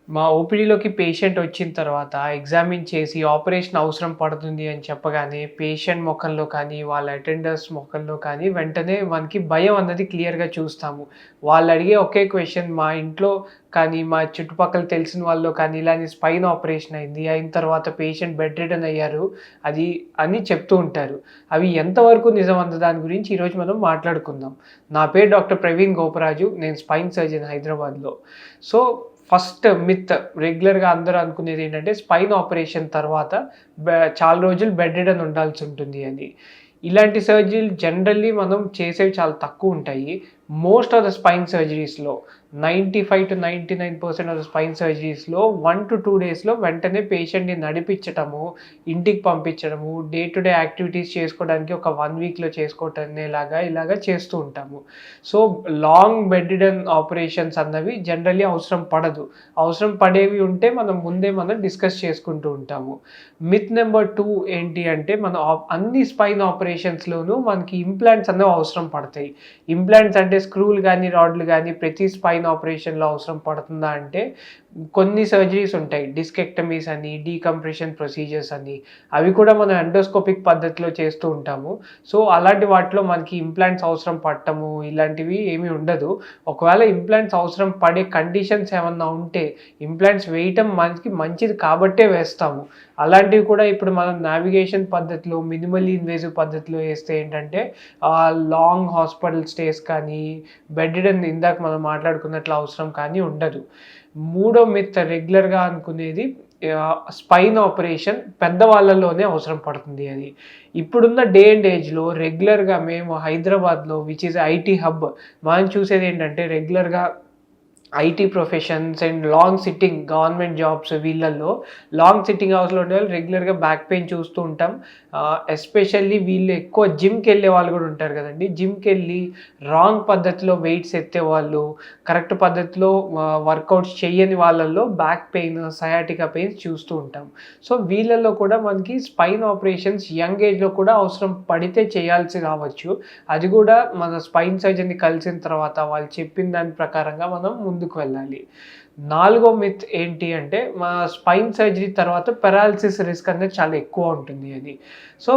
మా ఓపీడీలోకి పేషెంట్ వచ్చిన తర్వాత ఎగ్జామిన్ చేసి ఆపరేషన్ అవసరం పడుతుంది అని చెప్పగానే పేషెంట్ మొఖంలో కానీ, వాళ్ళ అటెండర్స్ మొఖంలో కానీ వెంటనే మనకి భయం అన్నది క్లియర్‌గా చూస్తాము. వాళ్ళు అడిగే ఒకే క్వెషన్ మా ఇంట్లో కానీ, మా చుట్టుపక్కల తెలిసిన వాళ్ళలో కానీ ఇలానే స్పైన్ ఆపరేషన్ అయింది. అయిన తర్వాత పేషెంట్ బెడ్ రిడెన్ అయ్యారు. అది అని చెప్తూ ఉంటారు. అవి ఎంతవరకు నిజం అన్న దాని గురించి ఈరోజు మనం మాట్లాడుకుందాం. నా పేరు డాక్టర్ ప్రవీణ్ గోపరాజు. నేను స్పైన్ సర్జన్ హైదరాబాద్‌లో. సో ఫస్ట్ మిత్ రెగ్యులర్‌గా అందరూ అనుకునేది ఏంటంటే స్పైన్ ఆపరేషన్ తర్వాత చాలా రోజులు బెడ్ రిడెన్ ఉండాల్సుంటుంది అని. ఇలాంటి సర్జరీలు జనరల్లీ మనం చేసేవి చాలా తక్కువుంటాయి. మోస్ట్ ఆఫ్ ద స్పైన్ సర్జరీస్‌లో 95-99% ఆఫ్ ద స్పైన్ సర్జరీస్‌లో 1-2 డేస్‌లో వెంటనే పేషెంట్‌ని నడిపించటము, ఇంటికి పంపించడము, డే టు డే యాక్టివిటీస్ చేసుకోవడానికి ఒక 1 వీక్‌లో చేసుకోవటనేలాగా ఇలాగా చేస్తూ ఉంటాము. So, long bed ridden operations అన్నవి జనరల్లీ అవసరం పడదు. అవసరం పడేవి ఉంటే మనం డిస్కస్ చేసుకుంటూ ఉంటాము. మిత్ నంబర్ 2 ఏంటి అంటే అన్ని స్పైన్ ఆపరేషన్స్‌లోనూ మనకి ఇంప్లాంట్స్ అనేవి అవసరం పడతాయి. ఇంప్లాంట్స్ అంటే స్క్రూలు గానీ, రాడ్‌లు గానీ ప్రతి స్పైన్ ఆపరేషన్‌లో అవసరం పడుతుందా అంటే కొన్ని సర్జరీస్ ఉంటాయి. డిస్కెక్టమీస్ అని, డీకంప్రెషన్ ప్రొసీజర్స్ అని. అవి కూడా మనం ఎండోస్కోపిక్ పద్ధతిలో చేస్తూ ఉంటాము. సో, అలాంటి వాటిలో మనకి ఇంప్లాంట్స్ అవసరం పడటము ఇలాంటివి ఏమీ ఉండదు. ఒకవేళ ఇంప్లాంట్స్ అవసరం పడే కండిషన్స్ ఏమన్నా ఉంటే ఇంప్లాంట్స్ వేయటం మనకి మంచిది కాబట్టే వేస్తాము. అలాంటివి కూడా ఇప్పుడు మనం నావిగేషన్ పద్ధతిలో మినిమల్లీ ఇన్వేసివ్ పద్ధతిలో వేస్తే ఏంటంటే లాంగ్ హాస్పిటల్ స్టేస్ కానీ, బెడ్ రిడెన్ ఇందాక మనం మాట్లాడుకున్నట్లు అవసరం కానీ ఉండదు. మూడో మిత్ రెగ్యులర్‌గా అనుకునేది స్పైన్ ఆపరేషన్ పెద్దవాళ్ళలోనే అవసరం పడుతుంది అని. ఇప్పుడున్న డే అండ్ ఏజ్‌లో రెగ్యులర్‌గా మేము హైదరాబాద్‌లో విచ్ ఈస్ ఐటీ హబ్ మనం చూసేదేంటంటే రెగ్యులర్‌గా IT professions and long sitting government jobs వీళ్ళల్లో లాంగ్ సిట్టింగ్ అవర్స్‌లో ఉండేవాళ్ళు రెగ్యులర్‌గా బ్యాక్ పెయిన్ చూస్తూ ఉంటాం. ఎస్పెషల్లీ వీళ్ళు ఎక్కువ జిమ్‌కెళ్ళే వాళ్ళు కూడా ఉంటారు కదండీ! జిమ్‌కెళ్ళి రాంగ్ పద్ధతిలో వెయిట్స్ ఎత్తేవాళ్ళు, కరెక్ట్ పద్ధతిలో వర్కౌట్స్ చెయ్యని వాళ్ళల్లో బ్యాక్ పెయిన్, సయాటికా పెయిన్స్ చూస్తూ ఉంటాం. సో, వీళ్ళల్లో కూడా మనకి స్పైన్ ఆపరేషన్స్ యంగ్ ఏజ్‌లో కూడా అవసరం పడితే చేయాల్సి రావచ్చు. అది కూడా మన స్పైన్ సర్జన్‌ని కలిసిన తర్వాత వాళ్ళు చెప్పిన దాని ప్రకారంగా మనం ముందుకు వెళ్ళాలి. నాలుగో మిత్ ఏంటి అంటే స్పైన్ సర్జరీ తర్వాత పారాలిసిస్ రిస్క్ అనేది చాలా ఎక్కువ ఉంటుంది అని. సో,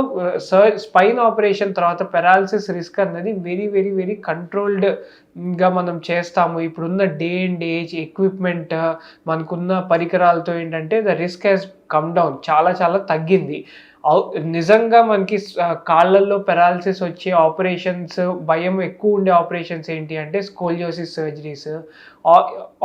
స్పైన్ ఆపరేషన్ తర్వాత పారాలిసిస్ రిస్క్ అన్నది వెరీ, వెరీ, వెరీ కంట్రోల్డ్‌గా మనం చేస్తాము. ఇప్పుడున్న డే అండ్ ఏజ్ ఎక్విప్‌మెంట్ మనకున్న పరికరాలతో ఏంటంటే the risk has come down చాలా చాలా తగ్గింది. నిజంగా మనకి కాళ్ళల్లో పారాలిసిస్ వచ్చే ఆపరేషన్స్ భయం ఎక్కువ ఉండే ఆపరేషన్స్ ఏంటి అంటే స్కోలియోసిస్ సర్జరీస్. ఆ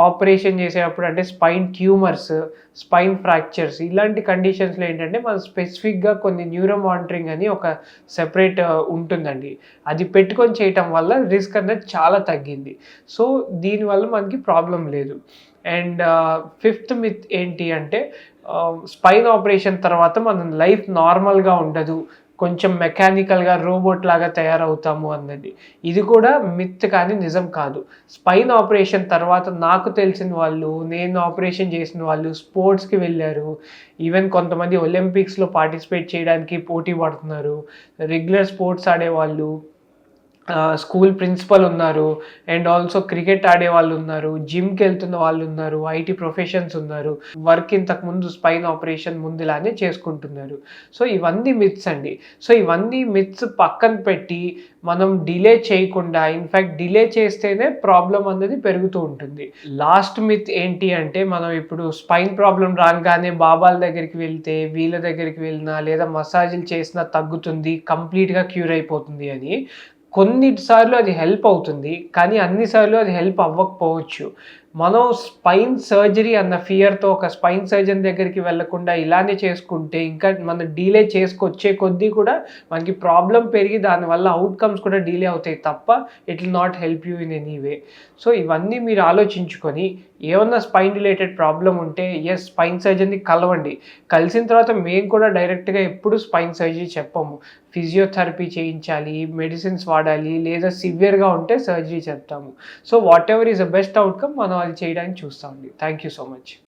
ఆపరేషన్ చేసేటప్పుడు అంటే స్పైన్ ట్యూమర్స్, స్పైన్ ఫ్రాక్చర్స్ ఇలాంటి కండిషన్స్‌లో ఏంటంటే మనం స్పెసిఫిక్‌గా కొన్ని న్యూరో మానిటరింగ్ అని ఒక సెపరేట్ ఉంటుందండి. అది పెట్టుకొని చేయటం వల్ల రిస్క్ అనేది చాలా తగ్గింది. సో, దీనివల్ల మనకి ప్రాబ్లమ్ లేదు. అండ్ ఫిఫ్త్ మిత్ ఏంటి అంటే స్పైన్ ఆపరేషన్ తర్వాత మన లైఫ్ నార్మల్‌గా ఉండదు. కొంచెం మెకానికల్‌గా రోబోట్ లాగా తయారవుతాము అన్నది. ఇది కూడా మిత్ కానీ నిజం కాదు. స్పైన్ ఆపరేషన్ తర్వాత నాకు తెలిసిన వాళ్ళు, నేను ఆపరేషన్ చేసిన వాళ్ళు స్పోర్ట్స్‌కి వెళ్లారు. ఈవెన్ కొంతమంది ఒలింపిక్స్‌లో పార్టిసిపేట్ చేయడానికి పోటీ పడుతున్నారు. రెగ్యులర్ స్పోర్ట్స్ ఆడేవాళ్ళు, స్కూల్ ప్రిన్సిపల్ ఉన్నారు. అండ్ ఆల్సో క్రికెట్ ఆడేవాళ్ళు ఉన్నారు. జిమ్‌కెళ్తున్న వాళ్ళు ఉన్నారు. ఐటీ ప్రొఫెషన్స్ ఉన్నారు. వర్క్ ఇంతకుముందు స్పైన్ ఆపరేషన్ ముందులానే చేసుకుంటున్నారు. సో, ఇవన్నీ మిత్స్ అండి. సో, ఇవన్నీ మిత్స్ పక్కన పెట్టి మనం డిలే చేయకుండా ఇన్‌ఫాక్ట్ డిలే చేస్తేనే ప్రాబ్లమ్ అనేది పెరుగుతూ ఉంటుంది. లాస్ట్ మిత్ ఏంటి అంటే మనం ఇప్పుడు స్పైన్ ప్రాబ్లమ్ రాంగానే బాబాల దగ్గరికి వెళ్తే, వీళ్ళ దగ్గరికి వెళ్ళినా లేదా మసాజ్‌లు చేసినా తగ్గుతుంది. కంప్లీట్‌గా క్యూర్ అయిపోతుంది అని. కొన్నిసార్లు అది హెల్ప్ అవుతుంది. కానీ అన్ని సార్లు అది హెల్ప్ అవ్వకపోవచ్చు. మనం స్పైన్ సర్జరీ అన్న ఫియర్‌తో ఒక స్పైన్ సర్జన్ దగ్గరికి వెళ్ళకుండా ఇలానే చేసుకుంటే ఇంకా మనం డిలే చేసుకొచ్చే కొద్దీ కూడా మనకి ప్రాబ్లమ్ పెరిగి దానివల్ల ఔట్‌కమ్స్ కూడా డిలే అవుతాయి తప్ప it will not help you in any way. So, ఇవన్నీ మీరు ఆలోచించుకొని ఏమన్నా స్పైన్ రిలేటెడ్ ప్రాబ్లమ్ ఉంటే స్పైన్ సర్జన్‌ని కలవండి. కలిసిన తర్వాత మేము కూడా డైరెక్ట్‌గా ఎప్పుడు స్పైన్ సర్జరీ చెప్పము. ఫిజియోథెరపీ చేయించాలి, మెడిసిన్స్ వాడాలి లేదా సివియర్‌గా ఉంటే సర్జరీ చెప్తాము. So, whatever is the best outcome మనం అది చేయడానికి చూస్తామండి. Thank you so much.